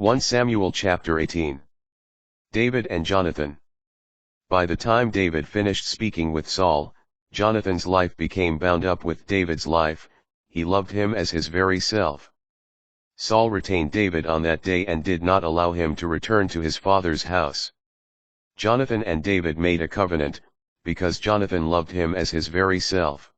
1 Samuel chapter 18. David and Jonathan. By the time David finished speaking with Saul, Jonathan's life became bound up with David's life. He loved him as his very self. Saul retained David on that day and did not allow him to return to his father's house. Jonathan and David made a covenant, because Jonathan loved him as his very self.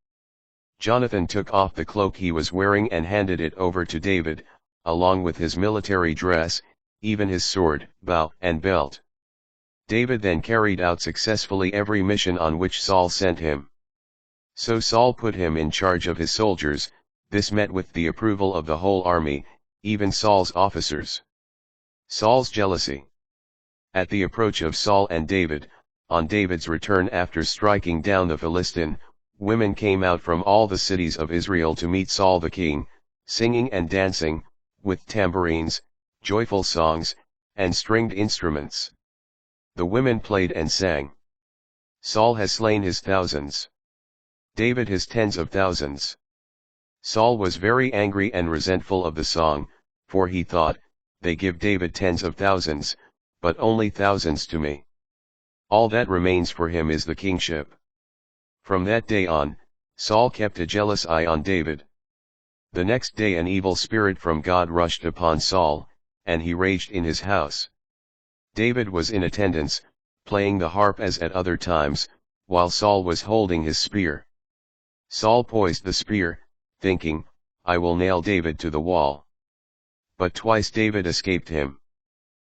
Jonathan took off the cloak he was wearing and handed it over to David, along with his military dress, even his sword, bow, and belt. David then carried out successfully every mission on which Saul sent him. So Saul put him in charge of his soldiers. This met with the approval of the whole army, even Saul's officers. Saul's jealousy. At the approach of Saul and David, on David's return after striking down the Philistine, women came out from all the cities of Israel to meet Saul the king, singing and dancing, with tambourines, joyful songs, and stringed instruments. The women played and sang. Saul has slain his thousands. David his tens of thousands. Saul was very angry and resentful of the song, for he thought, they give David tens of thousands, but only thousands to me. All that remains for him is the kingship. From that day on, Saul kept a jealous eye on David. The next day an evil spirit from God rushed upon Saul, and he raged in his house. David was in attendance, playing the harp as at other times, while Saul was holding his spear. Saul poised the spear, thinking, I will nail David to the wall. But twice David escaped him.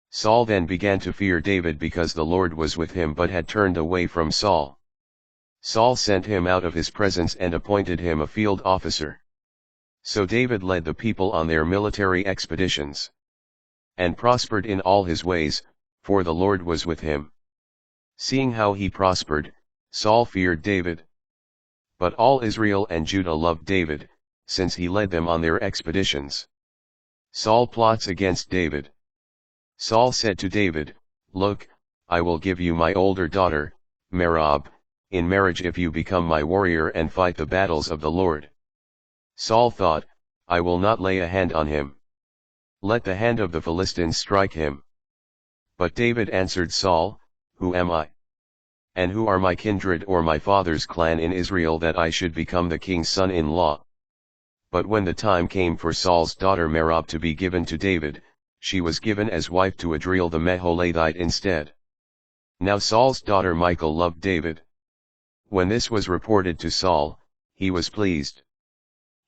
Saul then began to fear David because the Lord was with him but had turned away from Saul. Saul sent him out of his presence and appointed him a field officer. So David led the people on their military expeditions, and prospered in all his ways, for the Lord was with him. Seeing how he prospered, Saul feared David. But all Israel and Judah loved David, since he led them on their expeditions. Saul plots against David. Saul said to David, Look, I will give you my older daughter, Merab, in marriage if you become my warrior and fight the battles of the Lord. Saul thought, I will not lay a hand on him. Let the hand of the Philistines strike him. But David answered Saul, Who am I? And who are my kindred or my father's clan in Israel that I should become the king's son-in-law? But when the time came for Saul's daughter Merab to be given to David, she was given as wife to Adriel the Meholathite instead. Now Saul's daughter Michal loved David. When this was reported to Saul, he was pleased.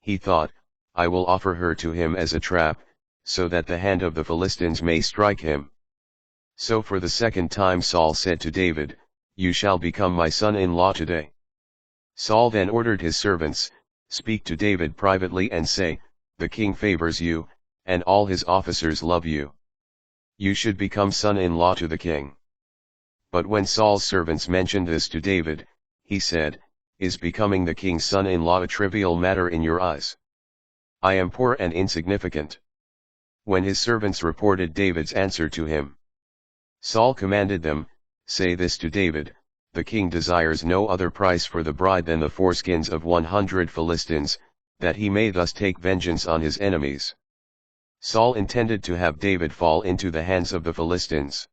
He thought, I will offer her to him as a trap, so that the hand of the Philistines may strike him. So for the second time Saul said to David, You shall become my son-in-law today. Saul then ordered his servants, Speak to David privately and say, The king favors you, and all his officers love you. You should become son-in-law to the king. But when Saul's servants mentioned this to David, he said, Is becoming the king's son-in-law a trivial matter in your eyes? I am poor and insignificant. When his servants reported David's answer to him, Saul commanded them, Say this to David, The king desires no other price for the bride than the foreskins of 100 Philistines, that he may thus take vengeance on his enemies. Saul intended to have David fall into the hands of the Philistines.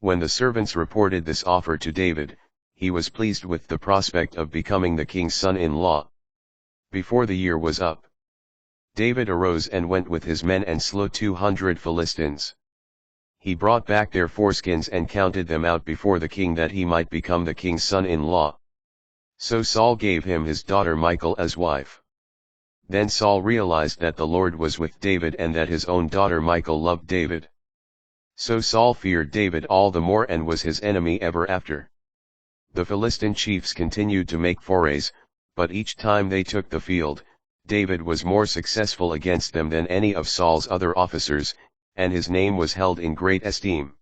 When the servants reported this offer to David, he was pleased with the prospect of becoming the king's son-in-law. Before the year was up, David arose and went with his men and slew 200 Philistines. He brought back their foreskins and counted them out before the king that he might become the king's son-in-law. So Saul gave him his daughter Michal as wife. Then Saul realized that the Lord was with David and that his own daughter Michal loved David. So Saul feared David all the more and was his enemy ever after. The Philistine chiefs continued to make forays, but each time they took the field, David was more successful against them than any of Saul's other officers, and his name was held in great esteem.